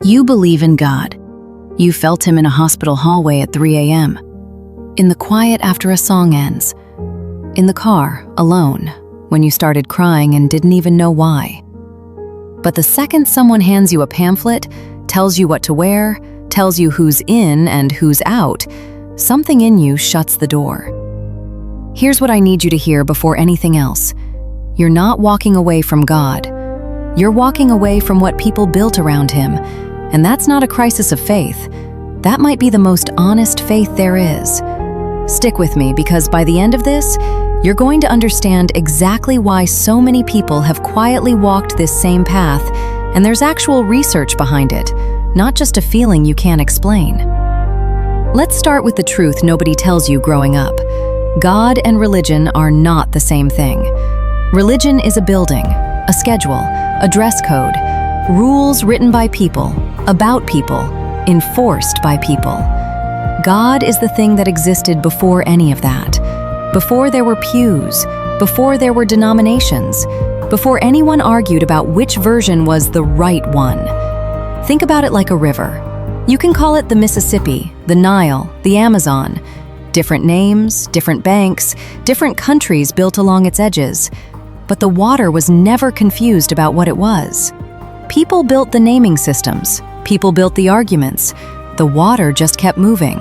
You believe in God. You felt him in a hospital hallway at 3 a.m., in the quiet after a song ends, in the car, alone, when you started crying and didn't even know why. But the second someone hands you a pamphlet, tells you what to wear, tells you who's in and who's out, something in you shuts the door. Here's what I need you to hear before anything else. You're not walking away from God. You're walking away from what people built around him, and that's not a crisis of faith. That might be the most honest faith there is. Stick with me, because by the end of this, you're going to understand exactly why so many people have quietly walked this same path, and there's actual research behind it, not just a feeling you can't explain. Let's start with the truth nobody tells you growing up. God and religion are not the same thing. Religion is a building, a schedule, a dress code, rules written by people, about people, enforced by people. God is the thing that existed before any of that. Before there were pews, before there were denominations, before anyone argued about which version was the right one. Think about it like a river. You can call it the Mississippi, the Nile, the Amazon. Different names, different banks, different countries built along its edges. But the water was never confused about what it was. People built the naming systems. People built the arguments. The water just kept moving.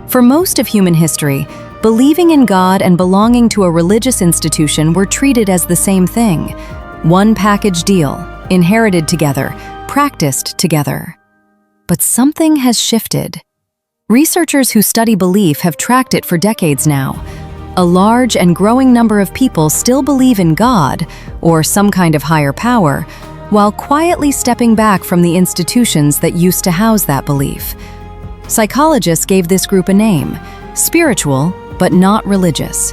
For most of human history, believing in God and belonging to a religious institution were treated as the same thing. One package deal, inherited together, practiced together. But something has shifted. Researchers who study belief have tracked it for decades now. A large and growing number of people still believe in God, or some kind of higher power, while quietly stepping back from the institutions that used to house that belief. Psychologists gave this group a name: spiritual, but not religious.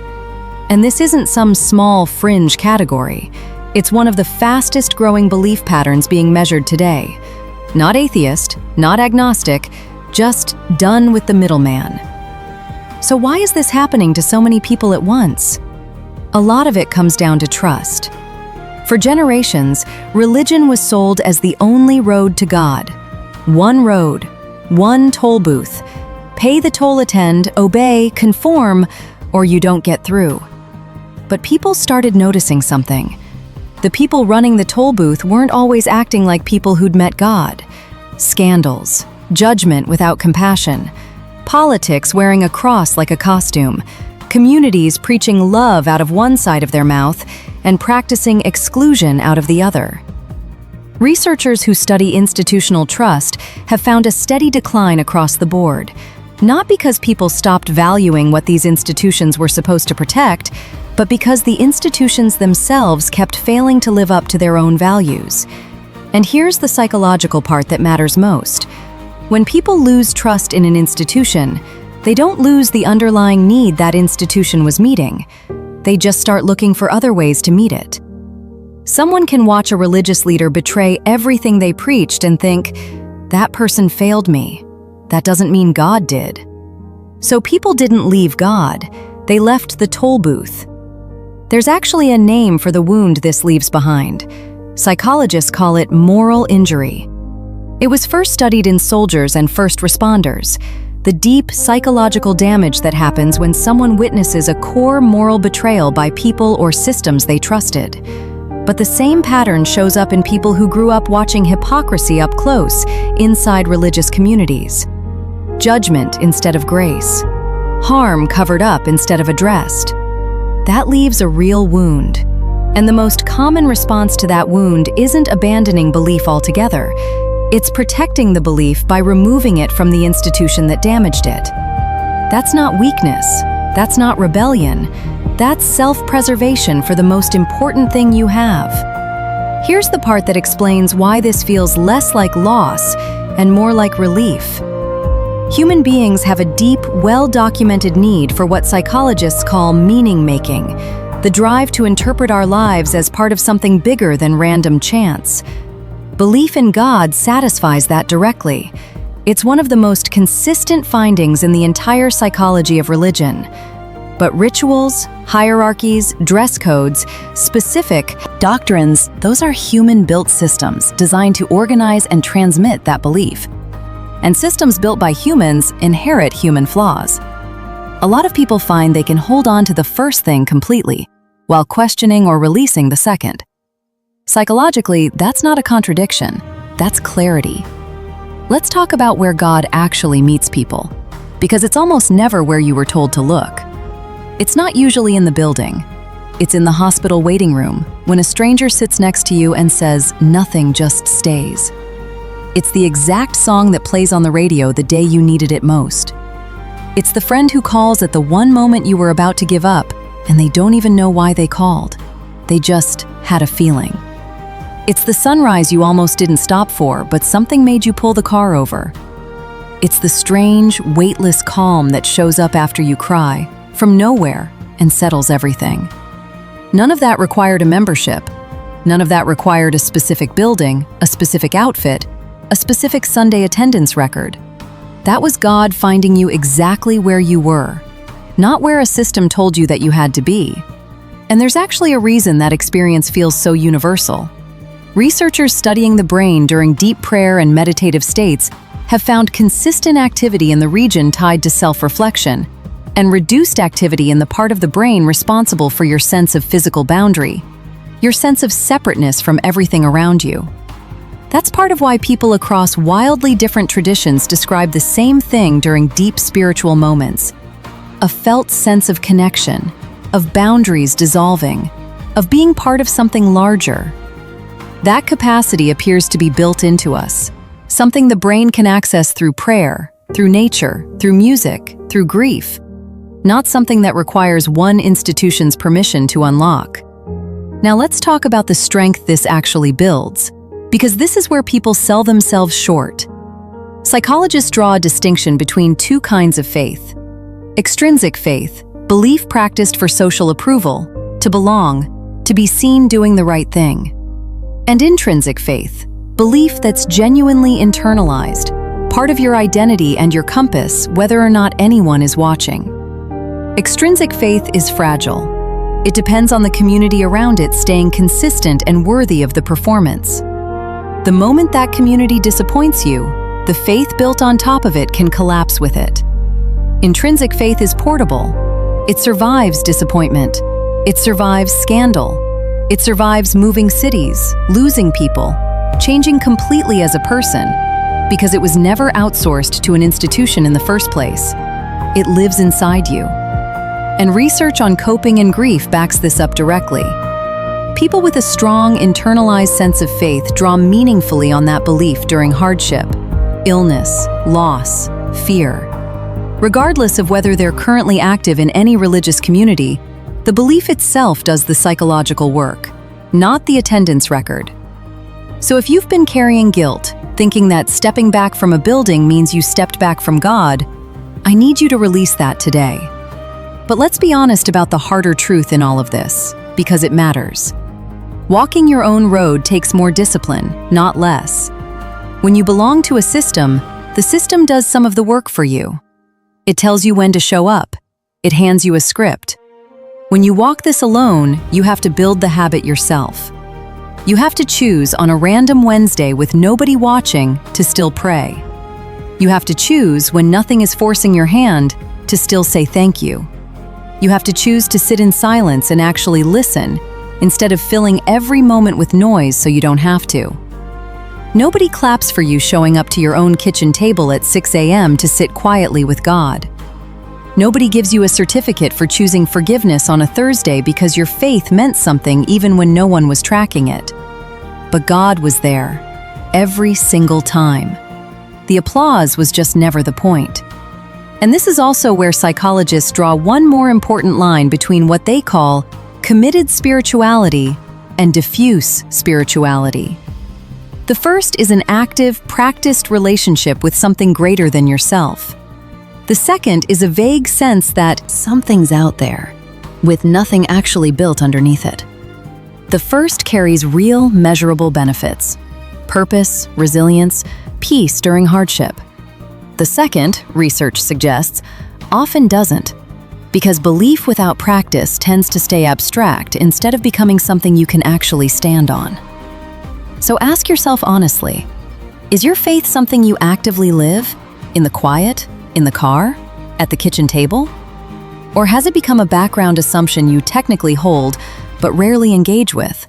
And this isn't some small fringe category. It's one of the fastest growing belief patterns being measured today. Not atheist, not agnostic, just done with the middleman. So why is this happening to so many people at once? A lot of it comes down to trust. For generations, religion was sold as the only road to God. One road, one toll booth. Pay the toll, attend, obey, conform, or you don't get through. But people started noticing something. The people running the toll booth weren't always acting like people who'd met God. Scandals, judgment without compassion, politics wearing a cross like a costume, communities preaching love out of one side of their mouth and practicing exclusion out of the other. Researchers who study institutional trust have found a steady decline across the board, not because people stopped valuing what these institutions were supposed to protect, but because the institutions themselves kept failing to live up to their own values. And here's the psychological part that matters most. When people lose trust in an institution, they don't lose the underlying need that institution was meeting. They just start looking for other ways to meet it. Someone can watch a religious leader betray everything they preached and think, that person failed me. That doesn't mean God did. So people didn't leave God, they left the toll booth. There's actually a name for the wound this leaves behind. Psychologists call it moral injury. It was first studied in soldiers and first responders, the deep psychological damage that happens when someone witnesses a core moral betrayal by people or systems they trusted. But the same pattern shows up in people who grew up watching hypocrisy up close inside religious communities. Judgment instead of grace. Harm covered up instead of addressed. That leaves a real wound. And the most common response to that wound isn't abandoning belief altogether. It's protecting the belief by removing it from the institution that damaged it. That's not weakness. That's not rebellion. That's self-preservation for the most important thing you have. Here's the part that explains why this feels less like loss and more like relief. Human beings have a deep, well-documented need for what psychologists call meaning-making, the drive to interpret our lives as part of something bigger than random chance. Belief in God satisfies that directly. It's one of the most consistent findings in the entire psychology of religion. But rituals, hierarchies, dress codes, specific doctrines, those are human-built systems designed to organize and transmit that belief. And systems built by humans inherit human flaws. A lot of people find they can hold on to the first thing completely, while questioning or releasing the second. Psychologically, that's not a contradiction, that's clarity. Let's talk about where God actually meets people, because it's almost never where you were told to look. It's not usually in the building. It's in the hospital waiting room, when a stranger sits next to you and says, "Nothing just stays." It's the exact song that plays on the radio the day you needed it most. It's the friend who calls at the one moment you were about to give up, and they don't even know why they called. They just had a feeling. It's the sunrise you almost didn't stop for, but something made you pull the car over. It's the strange, weightless calm that shows up after you cry, from nowhere, and settles everything. None of that required a membership. None of that required a specific building, a specific outfit, a specific Sunday attendance record. That was God finding you exactly where you were, not where a system told you that you had to be. And there's actually a reason that experience feels so universal. Researchers studying the brain during deep prayer and meditative states have found consistent activity in the region tied to self-reflection and reduced activity in the part of the brain responsible for your sense of physical boundary, your sense of separateness from everything around you. That's part of why people across wildly different traditions describe the same thing during deep spiritual moments: a felt sense of connection, of boundaries dissolving, of being part of something larger. That capacity appears to be built into us, something the brain can access through prayer, through nature, through music, through grief, not something that requires one institution's permission to unlock. Now let's talk about the strength this actually builds, because this is where people sell themselves short. Psychologists draw a distinction between two kinds of faith. Extrinsic faith, belief practiced for social approval, to belong, to be seen doing the right thing. And intrinsic faith, belief that's genuinely internalized, part of your identity and your compass, whether or not anyone is watching. Extrinsic faith is fragile. It depends on the community around it staying consistent and worthy of the performance. The moment that community disappoints you, the faith built on top of it can collapse with it. Intrinsic faith is portable. It survives disappointment. It survives scandal. It survives moving cities, losing people, changing completely as a person, because it was never outsourced to an institution in the first place. It lives inside you. And research on coping and grief backs this up directly. People with a strong, internalized sense of faith draw meaningfully on that belief during hardship, illness, loss, fear. Regardless of whether they're currently active in any religious community, the belief itself does the psychological work, not the attendance record. So if you've been carrying guilt, thinking that stepping back from a building means you stepped back from God, I need you to release that today. But let's be honest about the harder truth in all of this, because it matters. Walking your own road takes more discipline, not less. When you belong to a system, the system does some of the work for you. It tells you when to show up. It hands you a script. When you walk this alone, you have to build the habit yourself. You have to choose on a random Wednesday with nobody watching to still pray. You have to choose when nothing is forcing your hand to still say thank you. You have to choose to sit in silence and actually listen, instead of filling every moment with noise so you don't have to. Nobody claps for you showing up to your own kitchen table at 6 a.m. to sit quietly with God. Nobody gives you a certificate for choosing forgiveness on a Thursday because your faith meant something even when no one was tracking it. But God was there, every single time. The applause was just never the point. And this is also where psychologists draw one more important line between what they call committed spirituality and diffuse spirituality. The first is an active, practiced relationship with something greater than yourself. The second is a vague sense that something's out there, with nothing actually built underneath it. The first carries real, measurable benefits: purpose, resilience, peace during hardship. The second, research suggests, often doesn't. Because belief without practice tends to stay abstract instead of becoming something you can actually stand on. So ask yourself honestly, is your faith something you actively live? In the quiet? In the car? At the kitchen table? Or has it become a background assumption you technically hold, but rarely engage with?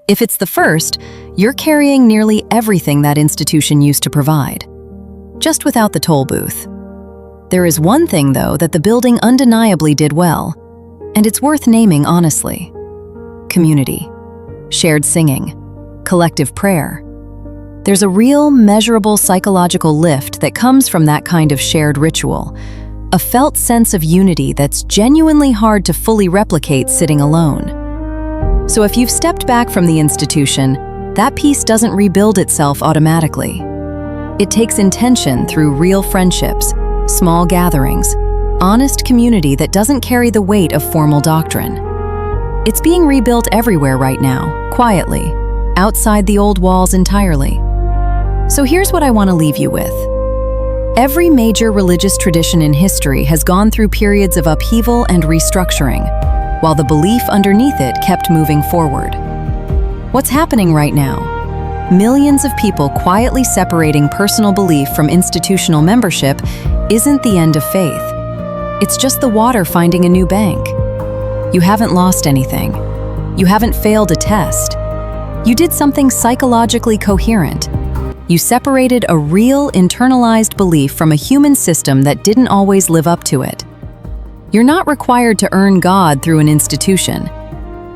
If it's the first, you're carrying nearly everything that institution used to provide, just without the toll booth. There is one thing, though, that the building undeniably did well, and it's worth naming honestly. Community. Shared singing. Collective prayer. There's a real, measurable psychological lift that comes from that kind of shared ritual, a felt sense of unity that's genuinely hard to fully replicate sitting alone. So if you've stepped back from the institution, that piece doesn't rebuild itself automatically. It takes intention through real friendships, small gatherings, honest community that doesn't carry the weight of formal doctrine. It's being rebuilt everywhere right now, quietly, outside the old walls entirely. So here's what I want to leave you with. Every major religious tradition in history has gone through periods of upheaval and restructuring, while the belief underneath it kept moving forward. What's happening right now? Millions of people quietly separating personal belief from institutional membership isn't the end of faith. It's just the water finding a new bank. You haven't lost anything. You haven't failed a test. You did something psychologically coherent. You separated a real, internalized belief from a human system that didn't always live up to it. You're not required to earn God through an institution.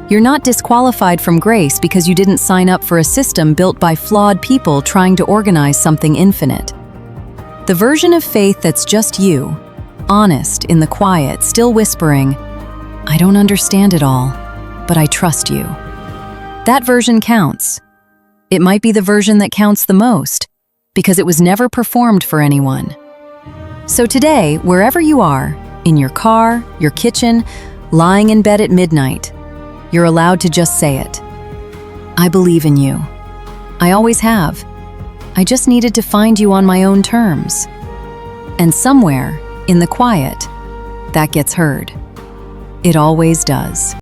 You're not disqualified from grace because you didn't sign up for a system built by flawed people trying to organize something infinite. The version of faith that's just you, honest in the quiet, still whispering, "I don't understand it all, but I trust you." That version counts. It might be the version that counts the most, because it was never performed for anyone. So today, wherever you are, in your car, your kitchen, lying in bed at midnight, you're allowed to just say it. I believe in you. I always have. I just needed to find you on my own terms. And somewhere, in the quiet, that gets heard. It always does.